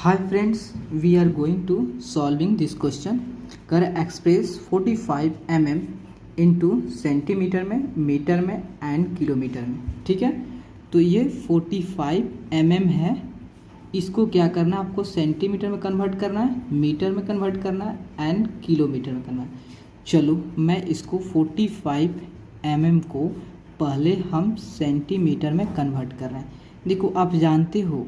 Hi friends, we are going to solving this question. कर express 45 mm into centimetre में, metre में and kilometre में. ठीक है, तो ये 45 mm है. इसको क्या करना है, आपको सेंटीमीटर में कन्वर्ट करना है, मीटर में कन्वर्ट करना है एंड किलोमीटर में करना है. चलो मैं इसको 45 mm को पहले हम सेंटीमीटर में कन्वर्ट कर रहे हैं. देखो आप जानते हो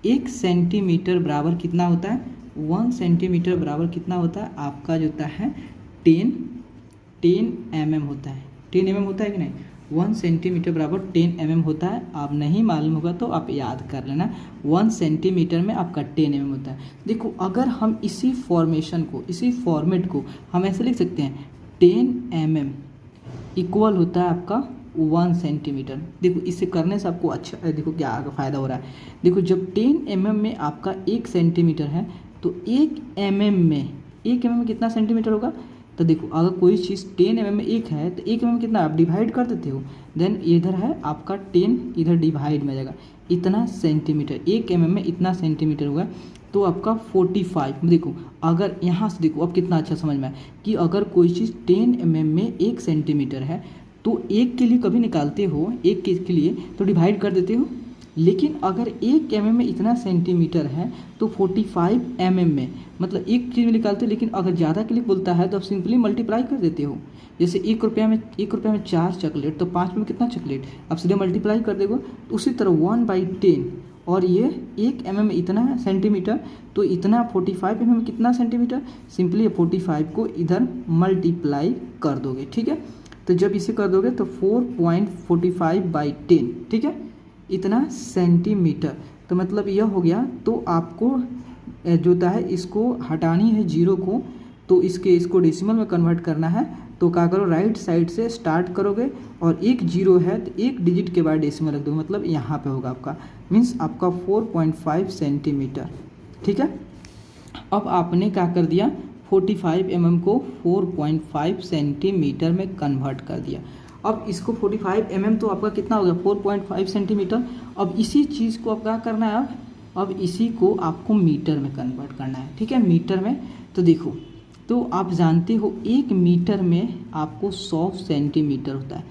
एक सेंटीमीटर बराबर कितना होता है, 1 सेंटीमीटर बराबर कितना होता है आपका जो होता है 10 mm होता है. 10 mm होता है कि नहीं, 1 सेंटीमीटर बराबर 10 mm होता है. आप नहीं मालूम होगा तो आप याद कर लेना, 1 सेंटीमीटर में आपका 10 mm होता है. देखो अगर हम इसी फॉर्मेट को हम ऐसे लिख सकते हैं, 10 mm इक्वल होता है आपका 1 सेंटीमीटर. देखो इसे करने से आपको अच्छा देखो क्या फ़ायदा हो रहा है. देखो जब 10 mm में आपका 1 सेंटीमीटर है तो 1 mm में कितना सेंटीमीटर होगा. तो देखो अगर कोई चीज़ 10 mm में 1 है तो 1 mm में कितना आप डिवाइड कर देते हो, देन इधर है आपका 10 इधर डिवाइड में जाएगा, इतना सेंटीमीटर. 1 mm में इतना सेंटीमीटर होगा तो आपका 45. देखो अगर यहाँ से देखो अब कितना अच्छा समझ में आए कि अगर कोई चीज़ 10 mm में 1 सेंटीमीटर है तो 1 के लिए कभी निकालते हो, 1 के लिए तो डिवाइड कर देते हो. लेकिन अगर 1 mm में इतना सेंटीमीटर है तो 45 mm में मतलब एक चीज़ में निकालते हो. लेकिन अगर ज़्यादा के लिए बोलता है तो आप सिंपली मल्टीप्लाई कर देते हो. जैसे 1 रुपया में 4 चॉकलेट तो 5 में कितना चॉकलेट, आप सीधे मल्टीप्लाई कर देगा. तो उसी तरह 1/10 और ये 1 mm में इतना सेंटीमीटर तो इतना 45 mm में कितना सेंटीमीटर, सिंपली 45 को इधर मल्टीप्लाई कर दोगे. ठीक है, तो जब इसे कर दोगे तो 4.45/10, ठीक है, इतना सेंटीमीटर. तो मतलब यह हो गया. तो आपको जो होता है इसको हटानी है जीरो को, तो इसको डेसिमल में कन्वर्ट करना है. तो क्या करो, राइट साइड से स्टार्ट करोगे और एक जीरो है तो एक डिजिट के बाद डेसिमल रख दोगे, मतलब यहाँ पे होगा आपका मीन्स आपका 4.5 सेंटीमीटर. ठीक है, अब आपने क्या कर दिया, 45 mm को 4.5 सेंटीमीटर में कन्वर्ट कर दिया. अब इसको 45 mm तो आपका कितना हो गया 4.5 सेंटीमीटर. अब इसी चीज़ को आप क्या करना है, अब इसी को आपको मीटर में कन्वर्ट करना है. ठीक है, मीटर में. तो देखो तो आप जानते हो 1 मीटर में आपको 100 सेंटीमीटर होता है.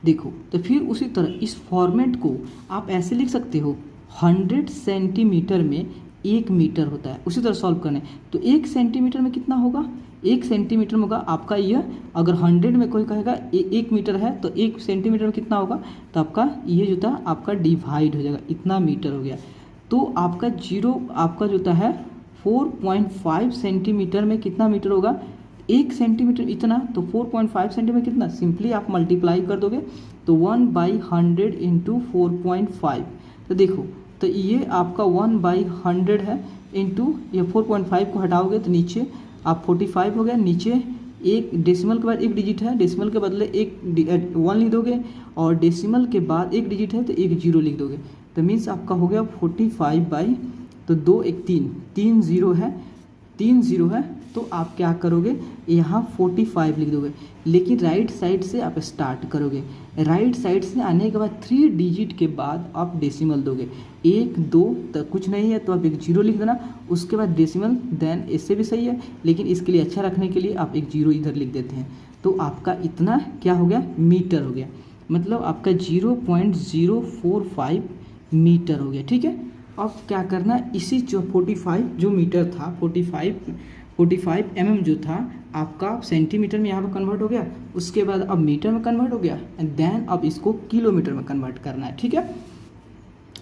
देखो तो फिर उसी तरह इस फॉर्मेट को आप ऐसे लिख सकते हो, 100 सेंटीमीटर में 1 मीटर होता है. उसी तरह सॉल्व करने तो 1 सेंटीमीटर में कितना होगा, 1 सेंटीमीटर में होगा आपका यह. अगर 100 में कोई कहेगा 1 मीटर है तो 1 सेंटीमीटर में कितना होगा, तो आपका ये जो था आपका डिवाइड हो जाएगा, इतना मीटर हो गया. तो आपका जीरो आपका जो है 4.5 सेंटीमीटर में कितना मीटर होगा, 1 सेंटीमीटर इतना, तो 4.5 सेंटीमीटर कितना, सिंपली आप मल्टीप्लाई कर दोगे तो 1/100 इंटू 4.5. तो देखो तो ये आपका 1/100 है इंटू ये 4.5 को हटाओगे तो नीचे आप 45 हो गया. नीचे एक डेसिमल के बाद एक डिजिट है, डेसिमल के बदले एक 1 लिख दोगे और डेसिमल के बाद एक डिजिट है तो एक जीरो लिख दोगे. तो मीन्स आपका हो गया 45 तो 2 1 3 जीरो है, 3 जीरो है. तो आप क्या करोगे, यहाँ 45 लिख दोगे. लेकिन राइट साइड से आप स्टार्ट करोगे, राइट साइड से आने के बाद 3 डिजिट के बाद आप डेसिमल दोगे. 1 2 तक कुछ नहीं है तो आप एक जीरो लिख देना, उसके बाद डेसिमल, देन इससे भी सही है. लेकिन इसके लिए अच्छा रखने के लिए आप एक जीरो इधर लिख देते हैं. तो आपका इतना क्या हो गया, मीटर हो गया. मतलब आपका 0.045 मीटर हो गया. ठीक है, अब क्या करना, इसी जो 45 जो मीटर था 45 mm जो था आपका सेंटीमीटर में यहाँ पर कन्वर्ट हो गया. उसके बाद अब मीटर में कन्वर्ट हो गया एंड देन अब इसको किलोमीटर में कन्वर्ट करना है. ठीक है,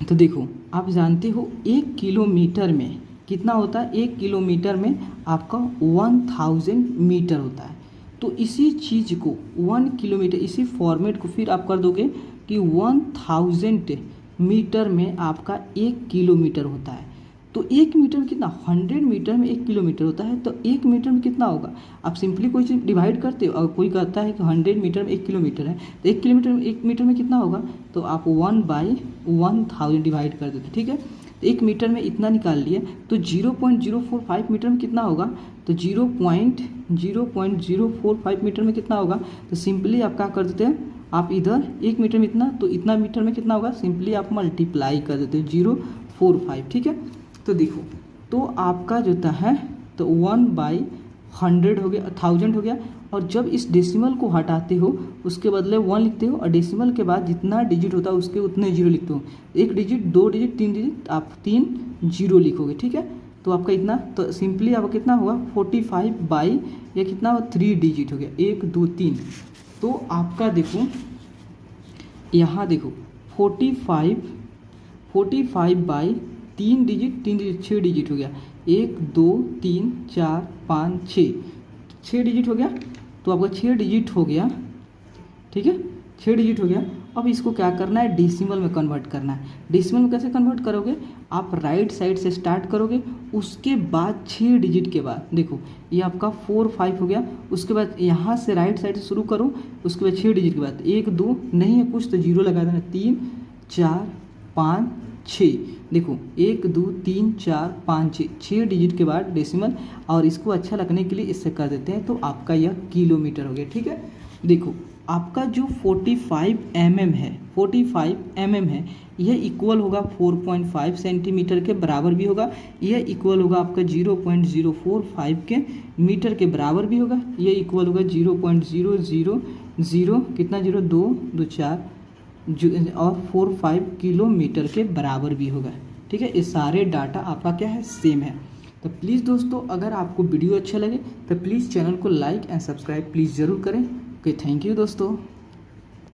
तो देखो आप जानते हो 1 किलोमीटर में कितना होता है, 1 किलोमीटर में आपका 1000 मीटर होता है. तो इसी चीज़ को 1 किलोमीटर इसी फॉर्मेट को फिर आप कर दोगे कि 1000 मीटर में आपका 1 किलोमीटर होता है. तो 1 मीटर में कितना, 100 मीटर में 1 किलोमीटर होता है. तो 1 मीटर में कितना होगा, आप सिंपली कोई चीज़ डिवाइड करते हो. अगर कोई कहता है कि 100 मीटर में 1 किलोमीटर है तो 1 किलोमीटर में 1 मीटर में कितना होगा, तो आप 1/1000 डिवाइड कर देते. ठीक है, तो 1 मीटर में इतना निकाल लिए तो 0.045 मीटर में कितना होगा, तो 0.045 मीटर में कितना होगा. तो सिंपली आप क्या कर देते हैं, आप इधर 1 मीटर में इतना तो इतना मीटर में कितना होगा, सिंपली आप मल्टीप्लाई कर देते हो 45, ठीक है। तो देखो, तो आपका जो होता है तो 1/100 हो गया, 1000 हो गया। और जब इस डेसिमल को हटाते हो उसके बदले 1 लिखते हो, और डेसिमल के बाद जितना डिजिट होता है उसके उतने जीरो लिखते हो। 1 डिजिट, 2 डिजिट, 3 डिजिट, आप 3 जीरो लिखोगे, ठीक है। तो आपका इतना, तो सिंपली आपका कितना हुआ 45 बाई या कितना हुआ 3 डिजिट हो गया, 1 2 3। तो आपका देखो यहाँ देखो 45 बाई 3 डिजिट, 6 डिजिट हो गया, 1 2 3 4 5 6 डिजिट हो गया। तो आपका 6 डिजिट हो गया, ठीक है, 6 डिजिट हो गया। अब इसको क्या करना है, डेसिमल में कन्वर्ट करना है। डेसिमल में कैसे कन्वर्ट करोगे, आप राइट साइड से स्टार्ट करोगे, उसके बाद 6 डिजिट के बाद देखो ये आपका 45 हो गया। उसके बाद यहाँ से राइट साइड से शुरू करो, उसके बाद 6 डिजिट के बाद 1 2 नहीं है कुछ तो जीरो लगा देना, 3 4 5 6। देखो 1 2 3 4 5 6 डिजिट के बाद डेसिमल, और इसको अच्छा लगने के लिए इससे कर देते हैं। तो आपका यह किलोमीटर हो गया, ठीक है। देखो आपका जो 45 mm है, 45 mm है, यह इक्वल होगा 4.5 सेंटीमीटर के बराबर भी होगा। यह इक्वल होगा आपका 0.045 के मीटर के बराबर भी होगा। यह इक्वल होगा 0.000 कितना 0 2 2 4 और 45 किलोमीटर के बराबर भी होगा, ठीक है। ये सारे डाटा आपका क्या है, सेम है। तो प्लीज़ दोस्तों, अगर आपको वीडियो अच्छा लगे तो प्लीज़ चैनल को लाइक एंड सब्सक्राइब प्लीज़ ज़रूर करें। ओके, थैंक यू दोस्तों।